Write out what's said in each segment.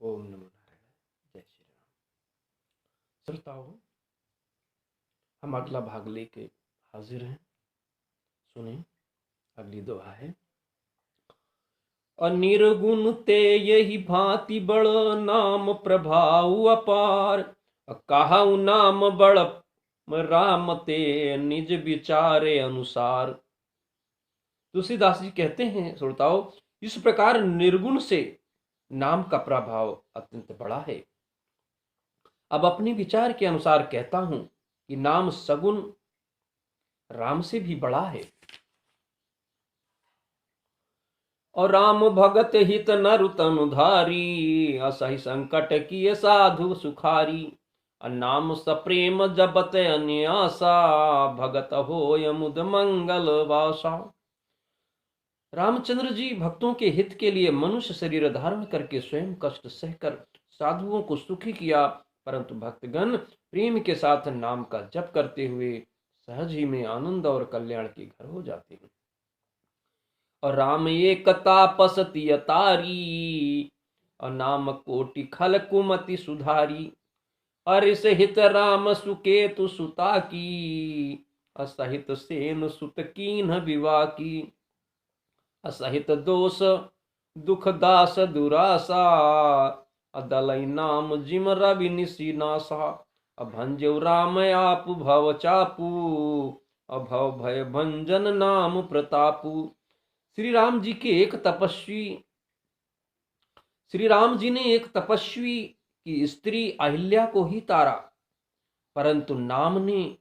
ओम नमो नारायण। जय श्री राम। श्रोताओं, हम अगला भाग लेके हाजिर हैं। सुने, अगली दुआ है। अनिर्गुण ते यही भांति बड़, नाम प्रभाव अपार। कहाऊ नाम बड़ राम ते, निज विचारे अनुसार। तुलसीदास जी कहते हैं, श्रोताओ, इस प्रकार निर्गुण से नाम का प्रभाव अत्यंत बड़ा है। अब अपने विचार के अनुसार कहता हूं कि नाम सगुण राम से भी बड़ा है। और राम भगत हित नरु तनु धारी, असहि संकट किए साधु सुखारी। नाम सप्रेम जपत अन्यासा, भगत होय मुद मंगल वासा। रामचंद्र जी भक्तों के हित के लिए मनुष्य शरीर धारण करके स्वयं कष्ट सहकर साधुओं को सुखी किया, परंतु भक्तगण प्रेम के साथ नाम का जप करते हुए सहज ही में आनंद और कल्याण के घर हो जाते हैं। और राम एक तापसति अतारी, और नाम कोटि खल कुमति सुधारी। अरिस हित राम सुकेतु सुता की, असहित सेन सुत कीन्ह विवाह की। असहित दोष दुख दास दुरासा, अदलई नाम जिम रवि निसी नासा। अभंजउ राम आप भव चापू, अभव भय भंजन नाम प्रतापू। श्री राम जी ने एक तपस्वी की स्त्री अहिल्या को ही तारा, परंतु नाम ने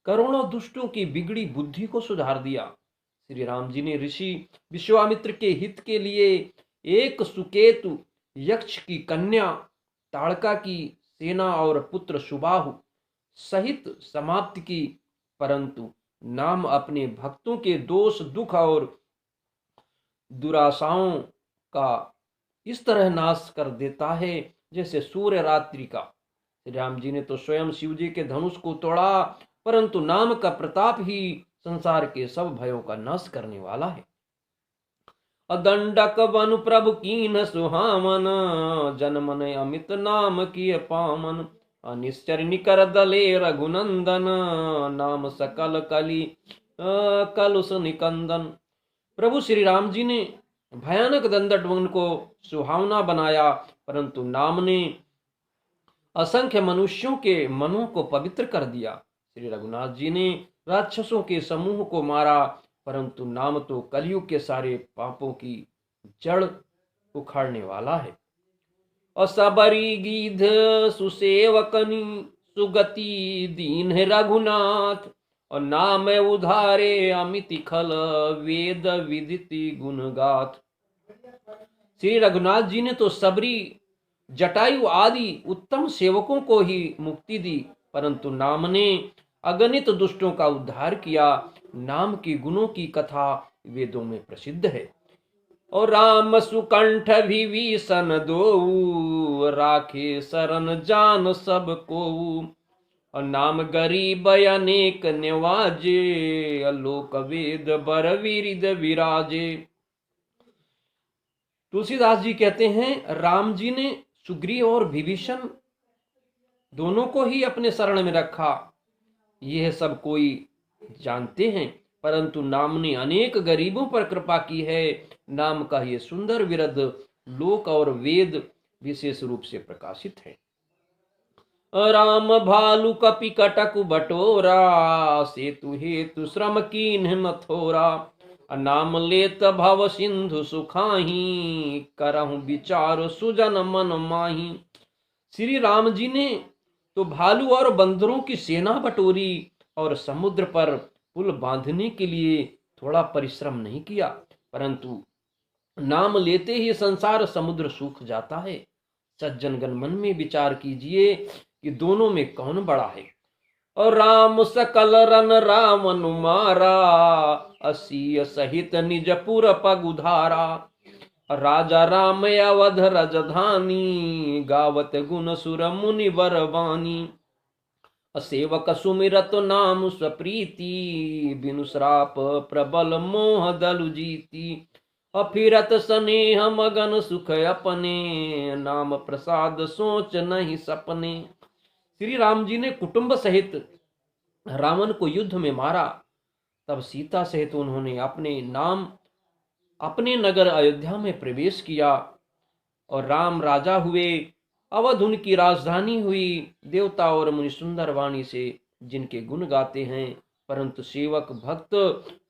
करोड़ों दुष्टों की बिगड़ी बुद्धि को सुधार दिया। श्री राम जी ने ऋषि विश्वामित्र के हित के लिए एक सुकेतु यक्ष की कन्या ताड़का की सेना और पुत्र सुबाहु सहित समाप्त की, परंतु नाम अपने भक्तों के दोष दुख और दुराशाओं का इस तरह नाश कर देता है जैसे सूर्य रात्रि का। श्री राम जी ने तो स्वयं शिव जी के धनुष को तोड़ा, परंतु नाम का प्रताप ही संसार के सब भयों का नाश करने वाला है। अदंडक वन प्रभु कीन सुहामन, जनमन अमित नाम किए पामन। अनिश्चर निकर दले रघुनंदन, नाम सकल कली कलुष निकंदन। प्रभु श्री राम जी ने भयानक दंडक वन को सुहावना बनाया, परंतु नाम ने असंख्य मनुष्यों के मनों को पवित्र कर दिया। श्री रघुनाथ जी ने राक्षसों के समूह को मारा, परंतु नाम तो कलयुग के सारे पापों की जड़ उखाड़ने वाला है। असबरी गीध सुसेवकनी, सुगति दीन है रघुनाथ। और नाम उधारे अमिति खल, वेद विदिति गुणगाथ। श्री रघुनाथ जी ने तो सबरी जटायु आदि उत्तम सेवकों को ही मुक्ति दी, परंतु नाम ने अगणित दुष्टों का उद्धार किया। नाम की गुणों की कथा वेदों में प्रसिद्ध है। और राम सुकंठ विभीषण दो, राखे शरण जान सब को। और नाम गरीब अनेक निवाजे, अलोक वेद बर विरिद विराजे। तुलसीदास जी कहते हैं, राम जी ने सुग्रीव और विभीषण दोनों को ही अपने शरण में रखा, यह सब कोई जानते हैं, परंतु नाम ने अनेक गरीबों पर कृपा की है। नाम का ये सुंदर विरद लोक और वेद विशेष रूप से प्रकाशित है। राम भालु कपि कटकु बटोरा, सेतु हेतु श्रम कीन्ह न थोरा। नाम लेत भव सिंधु सुखाही, करहु विचार सुजन मन माही। श्री राम जी ने तो भालू और बंदरों की सेना बटोरी और समुद्र पर पुल बांधने के लिए थोड़ा परिश्रम नहीं किया, परंतु नाम लेते ही संसार समुद्र सूख जाता है। सज्जनगण मन में विचार कीजिए कि दोनों में कौन बड़ा है। और राम सकल रन रावण मारा, असीय सहित निजपुर पग उधारा। राजा राम अवध राजधानी, गावत गुण सुर मुनि बरवानी। सेवक सुमिरत नाम स्वप्रीति, बिनु श्राप प्रबल मोह दलु जीती। अफिरत स्नेह मगन सुख अपने, नाम प्रसाद सोच नहीं सपने। श्री राम जी ने कुटुंब सहित रावण को युद्ध में मारा, तब सीता सहित उन्होंने अपने नगर अयोध्या में प्रवेश किया और राम राजा हुए। अवध उनकी राजधानी हुई। देवता और मुनि सुंदर वाणी से जिनके गुण गाते हैं, परंतु सेवक भक्त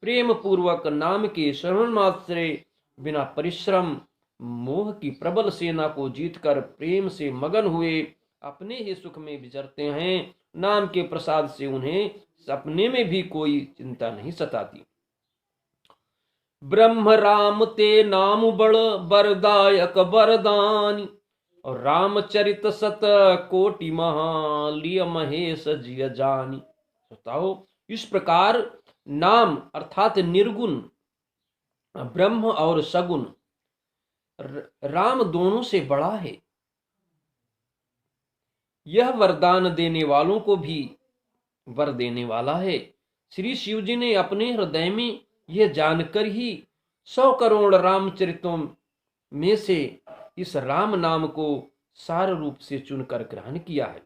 प्रेम पूर्वक नाम के श्रवण मात्र से बिना परिश्रम मोह की प्रबल सेना को जीतकर प्रेम से मगन हुए अपने ही सुख में विचरते हैं। नाम के प्रसाद से उन्हें सपने में भी कोई चिंता नहीं सताती। ब्रह्म राम ते नाम बड़ बरदायक बरदानी, और रामचरित सत कोटि महालिय महेश जिय जानी। बताओ, इस प्रकार नाम अर्थात निर्गुण, ब्रह्म और सगुण, राम दोनों से बड़ा है। यह वरदान देने वालों को भी वर देने वाला है। श्री शिव जी ने अपने हृदय में यह जानकर ही 100 करोड़ रामचरितों में से इस राम नाम को सार रूप से चुनकर ग्रहण किया है।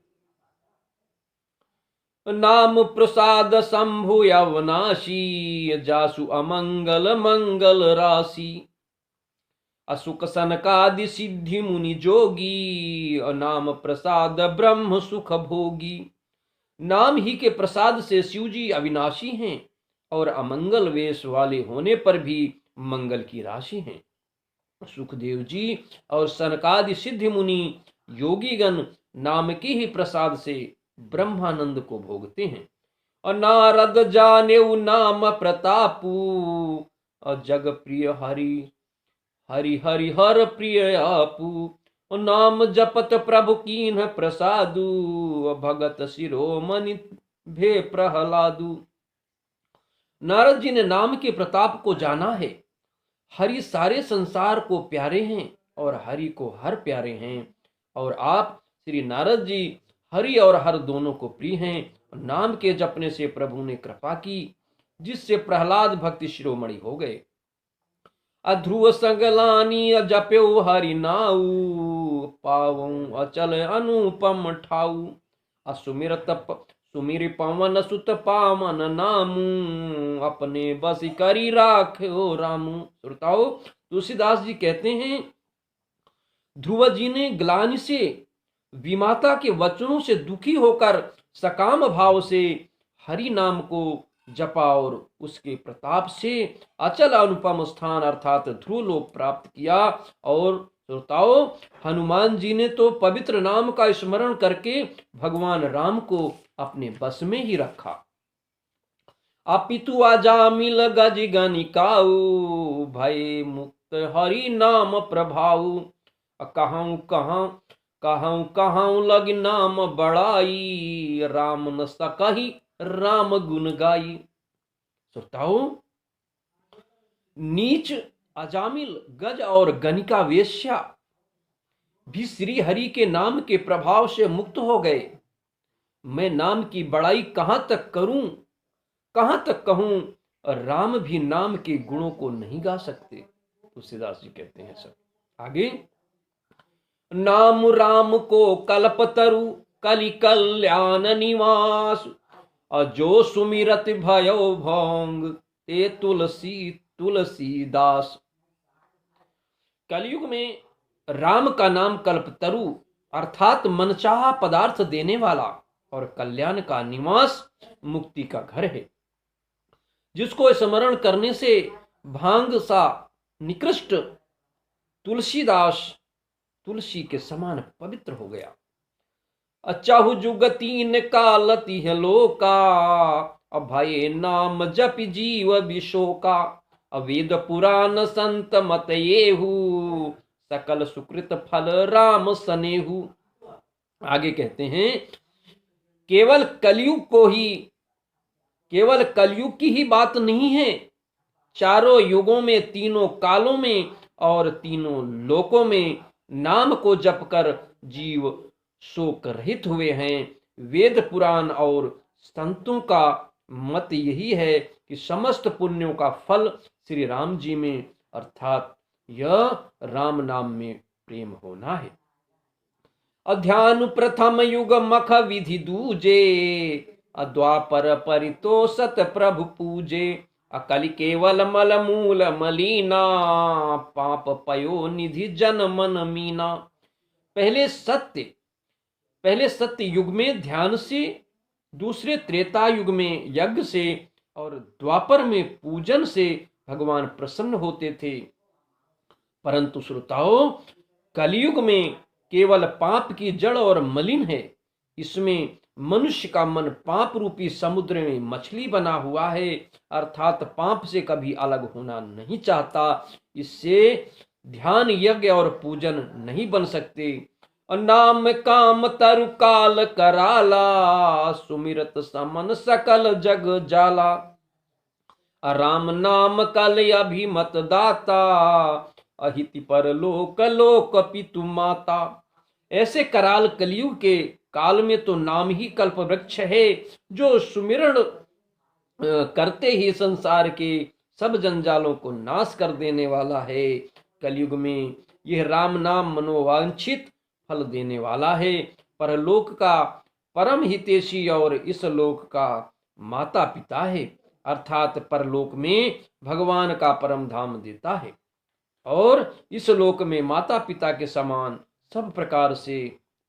नाम प्रसाद शंभु अवनाशी, जासु अमंगल मंगल राशि। असुख सनकादि सिद्धि मुनि जोगी, नाम प्रसाद ब्रह्म सुख भोगी। नाम ही के प्रसाद से शिव जी अविनाशी हैं और अमंगल वेश वाले होने पर भी मंगल की राशि हैं। सुखदेव जी और सनकादि सिद्धि मुनि योगीगण नाम के ही प्रसाद से ब्रह्मानंद को भोगते हैं। और नारद जाने नाम प्रतापू, और जग प्रिय हरि हरि हरि हर प्रिय आपू। नाम जपत प्रभु कीन्ह प्रसादु, भगत शिरोमणि भे प्रहलादु। नारद जी ने नाम के प्रताप को जाना है। हरि सारे संसार को प्यारे हैं और हरि को हर प्यारे हैं, और आप श्री नारद जी हरि और हर दोनों को प्रिय हैं। नाम के जपने से प्रभु ने कृपा की, जिससे प्रहलाद भक्ति शिरोमणि हो गए। अध्रुव संगलानी जप्यो हरि नाऊ, पावं अचल अनुपम ठाऊ। सुमिर पवन सुत पावन नामू, अपने बस करी राखो रामू। श्रोताओ, तुलसीदास जी कहते हैं, ध्रुव जी ने ग्लानि से विमाता के वचनों से दुखी होकर सकाम भाव से हरि नाम को जपा और उसके प्रताप से अचल अनुपम स्थान अर्थात ध्रुव लोक प्राप्त किया। और श्रोताओ, हनुमान जी ने तो पवित्र नाम का स्मरण करके भगवान राम को अपने बस में ही रखा। अपितु अजामिल गज गनिकाऊ, भय मुक्त हरि नाम प्रभाऊ। कहां कहां कहां कहां लग नाम बड़ाई, राम न सकहि राम गुण गाई। श्रोताओ, नीच अजामिल गज और गनिका वेश्या भी श्री हरि के नाम के प्रभाव से मुक्त हो गए। मैं नाम की बड़ाई कहां तक करूं, कहां तक कहूं, राम भी नाम के गुणों को नहीं गा सकते। तुलसीदास जी कहते हैं सब आगे, नाम राम को कल्पतरु कलि कल्याण निवास, और जो सुमिरत भयो भोंग ते तुलसीदास। कलयुग में राम का नाम कल्पतरु अर्थात मनचाहा पदार्थ देने वाला और कल्याण का निवास मुक्ति का घर है, जिसको स्मरण करने से भांग सा निकृष्ट तुलसीदास तुलसी के समान पवित्र हो गया। अचाहु जुगतीन कालति है लोका, अभय नाम जप जीव विशोका। अवेद पुराण संत मत येहू, सकल सुकृत फल राम सनेहू। आगे कहते हैं, केवल कलयुग की ही बात नहीं है, चारों युगों में, तीनों कालों में और तीनों लोकों में नाम को जपकर जीव शोक रहित हुए हैं। वेद पुराण और संतों का मत यही है कि समस्त पुण्यों का फल श्री राम जी में अर्थात यह राम नाम में प्रेम होना है। अध्यानु प्रथम युग मख विधि दूजे, अद्वापर परितोषत प्रभु पूजे, अकलि केवल मल मूल मलीना, पाप पयो निधि जन मन मीना। पहले सत्य पहले सत्य युग में ध्यान से, दूसरे त्रेता युग में यज्ञ से और द्वापर में पूजन से भगवान प्रसन्न होते थे। परंतु श्रोताओं, कलयुग में केवल पाप की जड़ और मलिन है। इसमें मनुष्य का मन पाप रूपी समुद्र में मछली बना हुआ है, अर्थात पाप से कभी अलग होना नहीं चाहता। इससे ध्यान यज्ञ और पूजन नहीं बन सकते। नाम काम तरु काल कराला, सुमिरत समन सकल जग जाला, राम नाम कल अभिमत दाता, अहिति पर लोक लोक पितु माता। ऐसे कराल कलयुग के काल में तो नाम ही कल्प वृक्ष है, जो सुमिरण करते ही संसार के सब जंजालों को नाश कर देने वाला है। कलयुग में यह राम नाम मनोवांछित फल देने वाला है, परलोक का परम हितैषी और इस लोक का माता पिता है, अर्थात परलोक में भगवान का परम धाम देता है और इस लोक में माता पिता के समान सब प्रकार से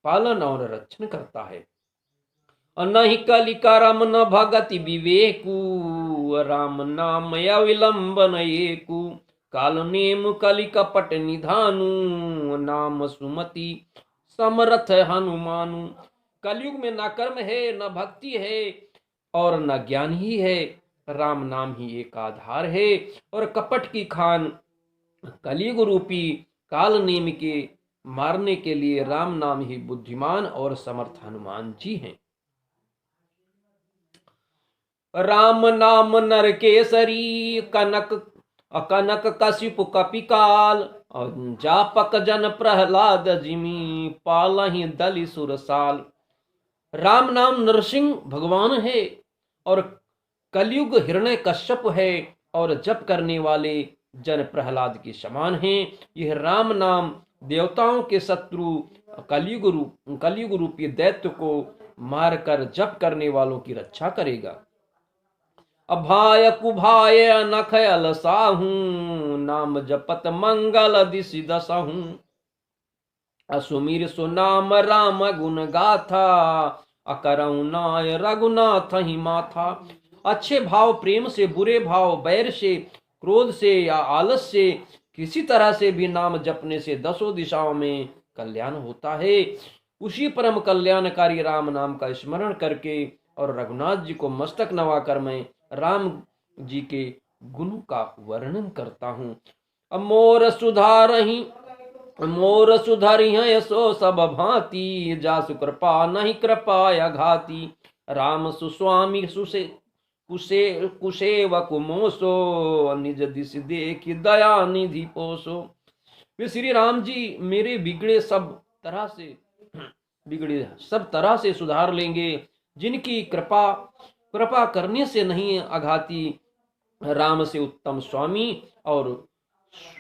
पालन और रक्षण करता है। नहीं कलिका राम न भगति विवेकु, राम नाम अविलंबन एकु, काल नेम कलि कपट निधानु, नाम सुमति समरथ हनुमानु। कलयुग में न कर्म है, न भक्ति है और न ज्ञान ही है, राम नाम ही एक आधार है। और कपट की खान कलयुग रूपी काल नेम के मारने के लिए राम नाम ही बुद्धिमान और समर्थ हनुमान जी हैं। राम नाम नर केसरी, कनक कनक कशिपु कपिकाल, जापक जन प्रहलाद जिमी, पालहि दलि सुरसाल। राम नाम नरसिंह भगवान है और कलयुग हिरण्य कश्यप है और जप करने वाले जन प्रहलाद के समान हैं। यह राम नाम देवताओं के शत्रु कलयुग रूपी दैत्य को मारकर जप करने वालों की रक्षा करेगा। अभाय कुभाय अनख अलसाहू, नाम जपत मंगल दिशि दसहू, असुमीर सुनाम राम गुण गाथा, अकरुणाय रघुनाथ ही माथा। अच्छे भाव प्रेम से, बुरे भाव बैर से, क्रोध से या आलस से, किसी तरह से भी नाम जपने से दसों दिशाओं में कल्याण होता है। उसी परम कल्याणकारी राम नाम का स्मरण करके और रघुनाथ जी को मस्तक नवाकर मैं राम जी के गुण का वर्णन करता हूँ। मोर सुधारी है सो सब भांति, जासु कृपा नहीं कृपा घाती, राम सुस्वामी कुशेवक मोसो, निज दिश देखि दया निधि पोसो। वे श्री राम जी मेरे बिगड़े सब तरह से सुधार लेंगे, जिनकी कृपा करने से नहीं अघाती। राम से उत्तम स्वामी और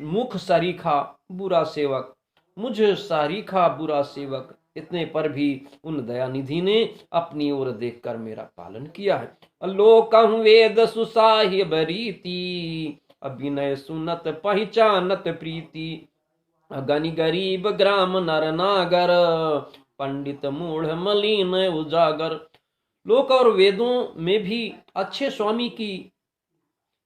मुख सारीखा बुरा सेवक, मुझ सारीखा बुरा सेवक, इतने पर भी उन दयानिधि ने अपनी ओर देखकर मेरा पालन किया है। लोकहु वेद सुसाहिब रीति, अभिनय सुनत पहचानत प्रीति, गनि गरीब ग्राम नर नागर, पंडित मूढ़ मलिन उजागर। लोक और वेदों में भी अच्छे स्वामी की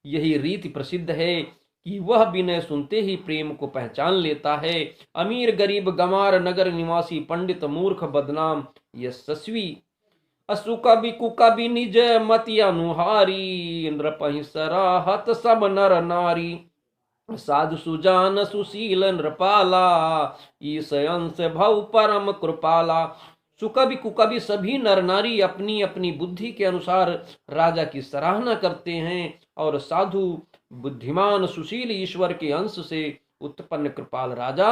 यही रीति प्रसिद्ध है कि वह विनय सुनते ही प्रेम को पहचान लेता है। अमीर गरीब गंवार नगर निवासी पंडित मूर्ख बदनाम यशस्वी, असुकवि कुकवि निज मति अनुहारी, नृपहि सराहत सब नर नारी, साधु सुजान सुशील नृपाला, ईश अंश भव परम कृपाला। सुकवि कुकवि सभी नर नारी अपनी अपनी बुद्धि के अनुसार राजा की सराहना करते हैं और साधु बुद्धिमान सुशील ईश्वर के अंश से उत्पन्न कृपाल राजा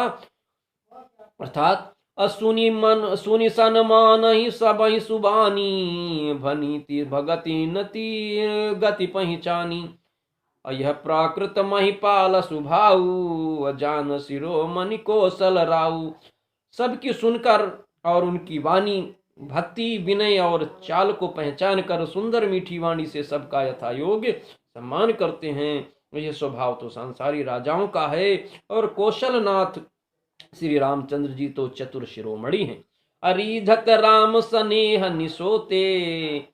अर्थात सुनि सनमान ही सब ही सुबानी, भनीति भगति नति गति पहचानी। यह प्राकृत महिपाल सुभाऊ, जान शिरोमणि कौशल राऊ। सबकी सुनकर और उनकी वाणी, भक्ति, विनय और चाल को पहचान कर सुंदर मीठी वाणी से सबका यथा योग्य सम्मान करते हैं। यह स्वभाव तो संसारी राजाओं का है, और कौशलनाथ श्री रामचंद्र जी तो चतुर शिरोमणि हैं। अरिधक राम सनेह निसोते,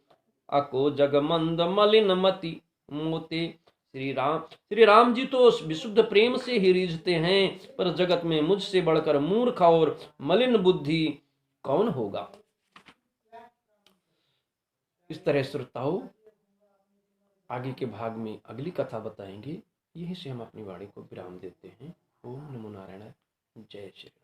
अको जगमंद मलिन मति मोते। श्री राम जी तो विशुद्ध प्रेम से ही रिझते हैं, पर जगत में मुझसे बढ़कर मूर्ख और मलिन बुद्धि कौन होगा। इस तरह श्रोताओं आगे के भाग में अगली कथा बताएंगे। यहीं से हम अपनी वाणी को विराम देते हैं। ओम नमो नारायण। जय श्री राम।